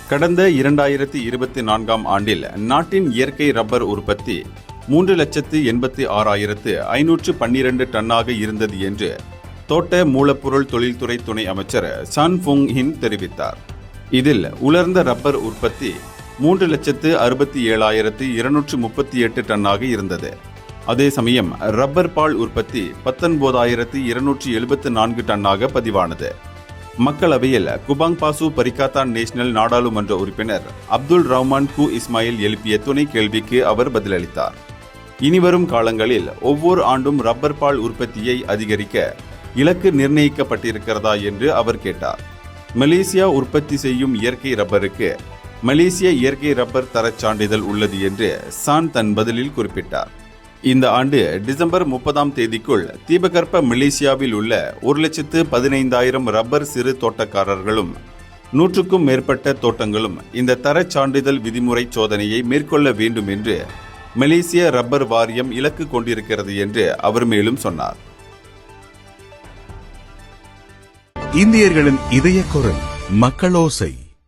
கடந்த 2024ஆம் ஆண்டில் நாட்டின் இயற்கை ரப்பர் உற்பத்தி 3,86,512 டன்னாக இருந்தது என்று தோட்ட மூலப்பொருள் தொழில்துறை துணை அமைச்சர் சன் ஃபுங் ஹின் தெரிவித்தார். இதில் உலர்ந்த ரப்பர் உற்பத்தி 3,67,238 டன்னாக இருந்தது. அதே சமயம் ரப்பர் பால் உற்பத்தி 19,274 டன்னாக பதிவானது. மக்களவையில் குபாங் பாசு பரிகாத்தான் நேஷனல் நாடாளுமன்ற உறுப்பினர் அப்துல் ரஹ்மான் கு இஸ்மாயில் எழுப்பிய துணை கேள்விக்கு அவர் பதிலளித்தார். இனிவரும் காலங்களில் ஒவ்வொரு ஆண்டும் ரப்பர் பால் உற்பத்தியை அதிகரிக்க இலக்கு நிர்ணயிக்கப்பட்டிருக்கிறதா என்று அவர் கேட்டார். மலேசியா உற்பத்தி செய்யும் இயற்கை ரப்பருக்கு மலேசிய இயற்கை ரப்பர் தரச் சான்றிதழ் உள்ளது என்று சான் தன் பதிலில் குறிப்பிட்டார். இந்த ஆண்டு டிசம்பர் 30ஆம் தேதிக்குள் தீபகற்ப மலேசியாவில் உள்ள 1,15,000 ரப்பர் சிறு தோட்டக்காரர்களும் 100க்கும் மேற்பட்ட தோட்டங்களும் இந்த தரச் சான்றிதழ் விதிமுறை சோதனையை மேற்கொள்ள வேண்டும் என்று மலேசிய ரப்பர் வாரியம் இலக்கு கொண்டிருக்கிறது என்று அவர் மேலும் சொன்னார். இந்தியர்களின் இதய குரல் மக்களோசை.